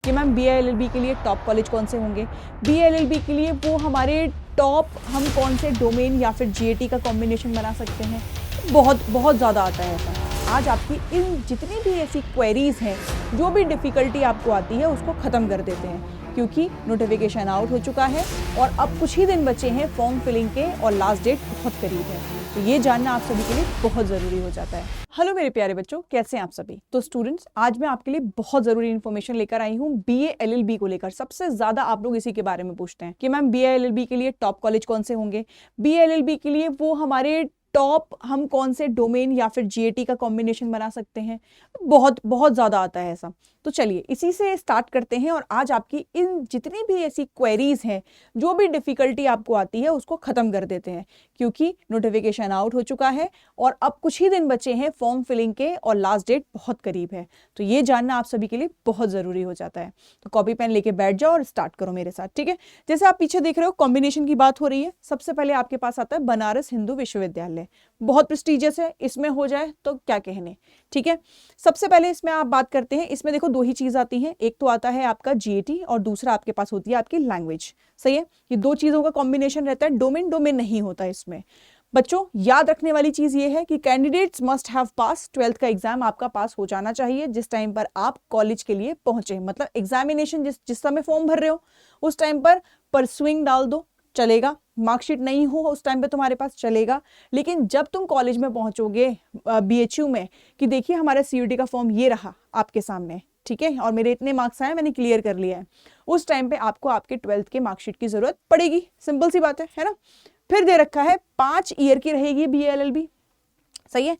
कि ma'am BA-LLB के लिए टॉप कॉलेज कौन से होंगे, BA-LLB के लिए वो हमारे टॉप हम कौन से डोमेन या फिर GAT का कॉम्बिनेशन बना सकते हैं। बहुत बहुत ज़्यादा आता है ऐसा। आज आपकी इन जितनी भी ऐसी क्वेरीज हैं, जो भी डिफ़िकल्टी आपको आती है उसको ख़त्म कर देते हैं, क्योंकि नोटिफिकेशन आउट हो चुका है और अब कुछ ही दिन बचे हैं फॉर्म फिलिंग के और लास्ट डेट बहुत करीब है। तो ये जानना आप सभी के लिए बहुत ज़रूरी हो जाता है। हेलो मेरे प्यारे बच्चों, कैसे हैं आप सभी। तो स्टूडेंट्स, आज मैं आपके लिए बहुत ज़रूरी इन्फॉर्मेशन लेकर आई हूँ BA-LLB को लेकर। सबसे ज़्यादा आप लोग इसी के बारे में पूछते हैं कि मैम BA-LLB के लिए टॉप कॉलेज कौन से होंगे, BA-LLB के लिए वो हमारे टॉप हम कौन से डोमेन या फिर GAT का कॉम्बिनेशन बना सकते हैं। बहुत बहुत ज़्यादा आता है ऐसा। तो चलिए इसी से स्टार्ट करते हैं और आज आपकी इन जितनी भी ऐसी क्वेरीज हैं, जो भी डिफ़िकल्टी आपको आती है उसको ख़त्म कर देते हैं, क्योंकि नोटिफिकेशन आउट हो चुका है और अब कुछ ही दिन बचे हैं फॉर्म फिलिंग के और लास्ट डेट बहुत करीब है। तो ये जानना आप सभी के लिए बहुत ज़रूरी हो जाता है। तो कॉपी पेन लेके बैठ जाओ और स्टार्ट करो मेरे साथ, ठीक है। जैसे आप पीछे देख रहे हो, कॉम्बिनेशन की बात हो रही है। सबसे पहले आपके पास आता है बनारस हिंदू विश्वविद्यालय, बहुत प्रेस्टिजियस है। इसमें हो जाए तो क्या कहने, ठीक है। सबसे पहले इसमें आप बात करते हैं, इसमें देखो दो ही चीज़ आती हैं, एक तो आता है आपका GAT और दूसरा आपके पास होती है आपकी लैंग्वेज। सही है, ये दो चीज़ों का कॉम्बिनेशन रहता है। डोमेन नहीं होता इसमें। बच्चों, याद रखने वाली चीज़ ये है कि candidates must have pass 12th का एग्जाम आपका पास हो जाना चाहिए जिस टाइम पर आप कॉलेज के लिए पहुंचे। मतलब एग्जामिनेशन जिस समय फॉर्म भर रहे हो उस टाइम पर परसुइंग डाल दो, चलेगा। मार्कशीट नहीं हो उस टाइम पे तुम्हारे पास, चलेगा। लेकिन जब तुम कॉलेज में पहुंचोगे BHU में कि देखिए हमारा CUT का फॉर्म ये रहा आपके सामने, ठीक है, और मेरे इतने मार्क्स आए, मैंने क्लियर कर लिया है, उस टाइम पे आपको आपके 12th के मार्कशीट की जरूरत पड़ेगी। सिंपल सी बात है ना। फिर दे रखा है 5 ईयर की रहेगी BA-LLB। सही है,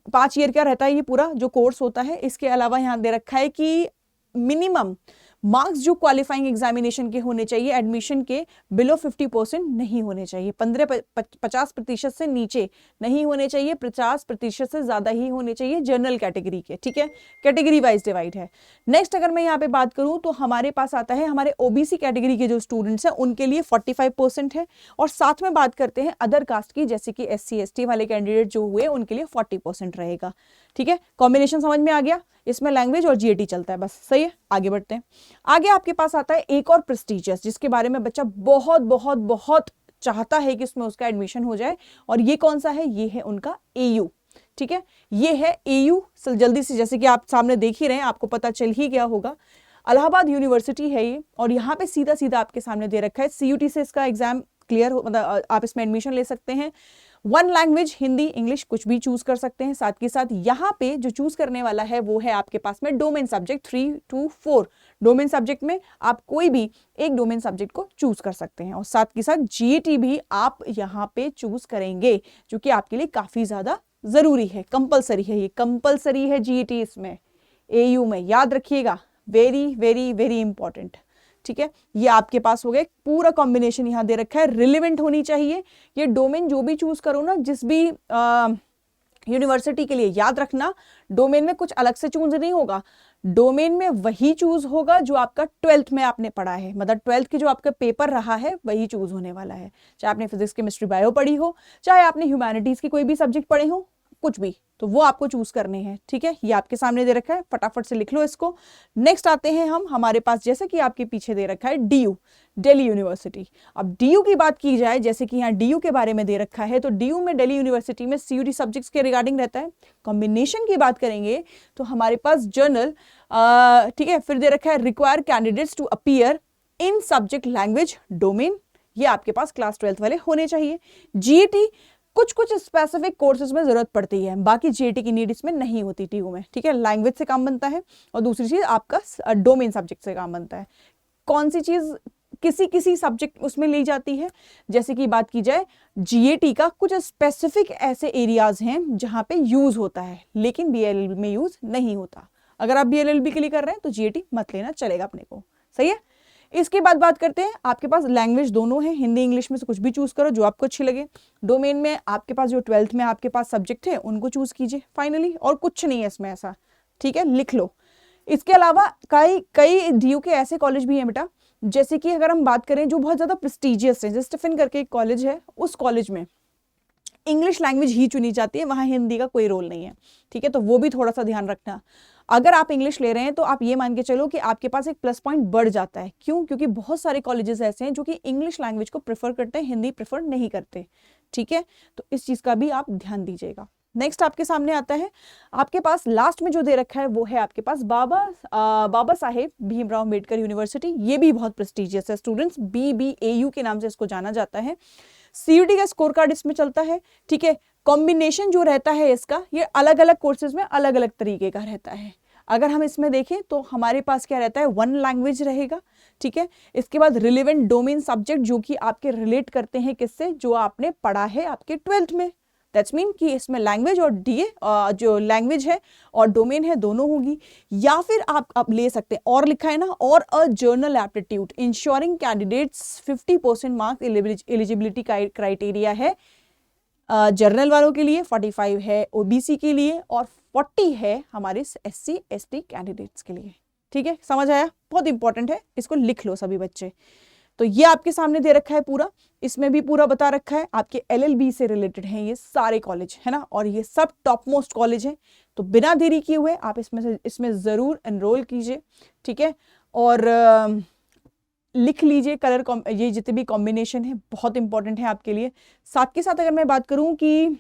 5 ईयर का रहता है ये पूरा जो कोर्स होता है। इसके अलावा यहाँ दे रखा है कि मिनिमम मार्क्स जो क्वालिफाइंग एग्जामिनेशन के होने चाहिए एडमिशन के, बिलो 50% नहीं होने चाहिए। 50% से नीचे नहीं होने चाहिए, 50% से ज्यादा ही होने चाहिए जनरल कैटेगरी के, ठीक है। कैटेगरी वाइज डिवाइड है। नेक्स्ट अगर मैं यहाँ पे बात करूँ तो हमारे पास आता है हमारे OBC कैटेगरी के जो स्टूडेंट्स हैं उनके लिए 45% है, और साथ में बात करते हैं अदर कास्ट की, जैसे कि SC ST वाले कैंडिडेट जो हुए उनके लिए 40% रहेगा, ठीक है। कॉम्बिनेशन समझ में आ गया। इसमें लैंग्वेज और GAT चलता है, बस। सही है, आगे बढ़ते हैं। आगे आपके पास आता है एक और प्रेस्टिजियस, जिसके बारे में बच्चा बहुत बहुत बहुत चाहता है कि उसमें उसका एडमिशन हो जाए, और ये कौन सा है, ये है उनका AU, ठीक है। ये है AU। जल्दी से, जैसे कि आप सामने देख ही रहे हैं, आपको पता चल ही गया होगा, इलाहाबाद यूनिवर्सिटी है ये। और यहाँ पे सीधा सीधा आपके सामने दे रखा है CUT से इसका एग्जाम क्लियर हो, मतलब आप इसमें एडमिशन ले सकते हैं। 1 लैंग्वेज, हिंदी इंग्लिश कुछ भी चूज कर सकते हैं। साथ के साथ यहाँ पे जो चूज करने वाला है वो है आपके पास में domain subject 3 to 4। Domain subject में आप कोई भी एक डोमेन सब्जेक्ट को चूज कर सकते हैं, और साथ के साथ GAT भी आप यहाँ पे चूज करेंगे, जो कि आपके लिए काफी ज्यादा जरूरी है, कंपलसरी है। ये कंपलसरी है GAT इसमें, AU में, याद रखिएगा। वेरी वेरी वेरी इंपॉर्टेंट, ठीक है। ये आपके पास हो गए, पूरा कॉम्बिनेशन यहाँ दे रखा है। रिलेवेंट होनी चाहिए ये डोमेन, जो भी चूज करो ना जिस भी यूनिवर्सिटी के लिए, याद रखना डोमेन में कुछ अलग से चूज नहीं होगा। डोमेन में वही चूज होगा जो आपका 12th में आपने पढ़ा है, मतलब 12th के जो आपका पेपर रहा है वही चूज होने वाला है। चाहे आपने फिजिक्स केमिस्ट्री बायो पढ़ी हो, चाहे आपने ह्यूमैनिटीज की कोई भी सब्जेक्ट पढ़े हो, कुछ भी, तो वो आपको चूज करने हैं, ठीक है। ये आपके सामने दे रखा है, फटाफट से लिख लो इसको। नेक्स्ट आते हैं हम, हमारे पास जैसे कि आपके पीछे दे रखा है DU, दिल्ली यूनिवर्सिटी। अब DU की बात की जाए, जैसे कि यहाँ DU के बारे में दे रखा है, तो DU में दिल्ली यूनिवर्सिटी में CUT सब्जेक्ट्स के रिगार्डिंग रहता है। कॉम्बिनेशन की बात करेंगे तो हमारे पास जर्नल, ठीक है। फिर दे रखा है require candidates to appear in subject language domain, ये आपके पास क्लास 12th वाले होने चाहिए। GAT कुछ कुछ स्पेसिफिक कोर्सेज में जरूरत पड़ती है, बाकी GAT की नीड इसमें नहीं होती DU में, ठीक है। लैंग्वेज से काम बनता है, और दूसरी चीज आपका डोमेन सब्जेक्ट से काम बनता है। कौन सी चीज किसी किसी सब्जेक्ट उसमें ली जाती है, जैसे कि बात की जाए GAT का कुछ स्पेसिफिक ऐसे एरियाज हैं जहां पे यूज होता है, लेकिन BA-LLB में यूज नहीं होता। अगर आप BA-LLB के लिए कर रहे हैं तो GAT मत लेना, चलेगा अपने को। सही है। इसके बाद बात करते हैं, आपके पास लैंग्वेज दोनों है, हिंदी इंग्लिश में से कुछ भी चूज करो जो आपको अच्छी लगे। डोमेन में आपके पास जो 12th में आपके पास सब्जेक्ट है उनको चूज कीजिए फाइनली, और कुछ नहीं है इसमें ऐसा, ठीक है, लिख लो। इसके अलावा कई कई DU के ऐसे कॉलेज भी हैं बेटा, जैसे कि अगर हम बात करें जो बहुत ज्यादा प्रेस्टिजियस है, जैसे स्टीफन करके एक कॉलेज है, उस कॉलेज में इंग्लिश लैंग्वेज ही चुनी जाती है, वहां हिंदी का कोई रोल नहीं है, ठीक है। तो वो भी थोड़ा सा ध्यान रखना। अगर आप इंग्लिश ले रहे हैं तो आप ये मान के चलो कि आपके पास एक प्लस पॉइंट बढ़ जाता है। क्यों? क्योंकि बहुत सारे कॉलेजेस ऐसे हैं जो कि इंग्लिश लैंग्वेज को प्रेफर करते हैं, हिंदी प्रेफर नहीं करते। ठीक है, तो इस चीज का भी आप ध्यान दीजिएगा। नेक्स्ट आपके सामने आता है, आपके पास लास्ट में जो दे रखा है वो है आपके पास बाबा साहेब भीमराव अम्बेडकर यूनिवर्सिटी। ये भी बहुत प्रेस्टिजियस है स्टूडेंट्स, BBAU के नाम से इसको जाना जाता है। CUET का स्कोर कार्ड इसमें चलता है। ठीक है, कॉम्बिनेशन जो रहता है इसका, ये अलग अलग कोर्सेज में अलग अलग तरीके का रहता है। अगर हम इसमें देखें तो हमारे पास क्या रहता है, 1 लैंग्वेज रहेगा। ठीक है, इसके बाद रिलेवेंट डोमेन सब्जेक्ट जो कि आपके रिलेट करते हैं किससे, जो आपने पढ़ा है आपके 12th में। दैट्स मीन कि इसमें लैंग्वेज और DA जो लैंग्वेज है और डोमेन है दोनों होगी। या फिर आप ले सकते हैं, और लिखा है ना, और uh general aptitude ensuring candidates 50% marks eligibility criteria है जर्नल वालों के लिए, 45 है OBC के लिए और 40 है हमारे SC ST कैंडिडेट्स के लिए। ठीक है, समझ आया? बहुत इंपॉर्टेंट है, इसको लिख लो सभी बच्चे। तो ये आपके सामने दे रखा है पूरा, इसमें भी पूरा बता रखा है। आपके LLB से रिलेटेड हैं ये सारे कॉलेज, है ना, और ये सब टॉप मोस्ट कॉलेज हैं। तो बिना देरी किए हुए आप इसमें जरूर एनरोल कीजिए। ठीक है, और लिख लीजिए कलर, ये जितने भी कॉम्बिनेशन है बहुत इंपॉर्टेंट है आपके लिए। साथ के साथ अगर मैं बात करूं कि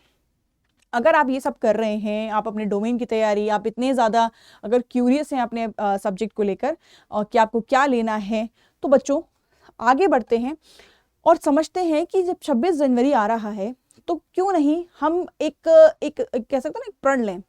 अगर आप ये सब कर रहे हैं, आप अपने डोमेन की तैयारी, आप इतने ज़्यादा अगर क्यूरियस हैं अपने सब्जेक्ट को लेकर और कि आपको क्या लेना है, तो बच्चों आगे बढ़ते हैं और समझते हैं कि जब 26 जनवरी आ रहा है तो क्यों नहीं हम एक कह सकते हैं ना, एक प्रण लें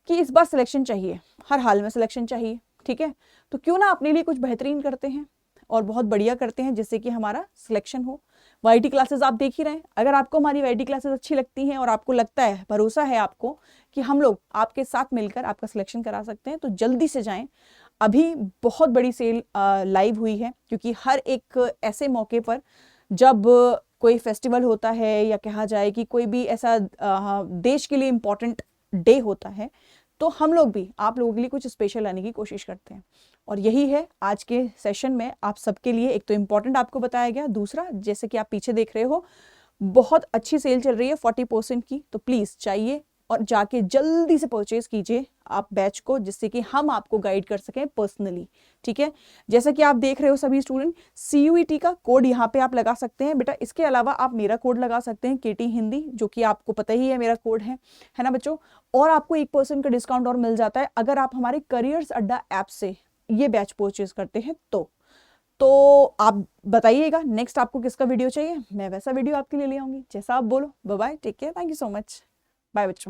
कि इस बार सिलेक्शन चाहिए, हर हाल में सिलेक्शन चाहिए। ठीक है, तो क्यों ना अपने लिए कुछ बेहतरीन करते हैं और बहुत बढ़िया करते हैं जिससे कि हमारा सिलेक्शन हो। YT क्लासेस आप देख ही रहे हैं। अगर आपको हमारी YT क्लासेस अच्छी लगती हैं और आपको लगता है, भरोसा है आपको कि हम लोग आपके साथ मिलकर आपका सिलेक्शन करा सकते हैं, तो जल्दी से जाएं। अभी बहुत बड़ी सेल लाइव हुई है, क्योंकि हर एक ऐसे मौके पर जब कोई फेस्टिवल होता है या कहा जाए कि कोई भी ऐसा देश के लिए इम्पोर्टेंट डे होता है, तो हम लोग भी आप लोगों के लिए कुछ स्पेशल लाने की कोशिश करते हैं। और यही है आज के सेशन में आप सबके लिए, एक तो इम्पॉर्टेंट आपको बताया गया, दूसरा जैसे कि आप पीछे देख रहे हो बहुत अच्छी सेल चल रही है 40% की। तो प्लीज़ चाहिए और जाके जल्दी से परचेज कीजिए आप बैच को, जिससे कि हम आपको गाइड कर सकें पर्सनली। ठीक है, जैसा कि आप देख रहे हो सभी स्टूडेंट, CUET का कोड यहाँ पे आप लगा सकते हैं बेटा। इसके अलावा आप मेरा कोड लगा सकते हैं KT हिंदी, जो कि आपको पता ही है मेरा कोड है ना बच्चों। और आपको 1% का डिस्काउंट और मिल जाता है अगर आप हमारे करियर्स अड्डा ऐप से ये बैच परचेज करते हैं। तो आप बताइएगा नेक्स्ट आपको किसका वीडियो चाहिए, मैं वैसा वीडियो आपके लिए ले आऊंगी, जैसा आप बोलो। Bye bye, take care, thank you so much, bye बच्चों।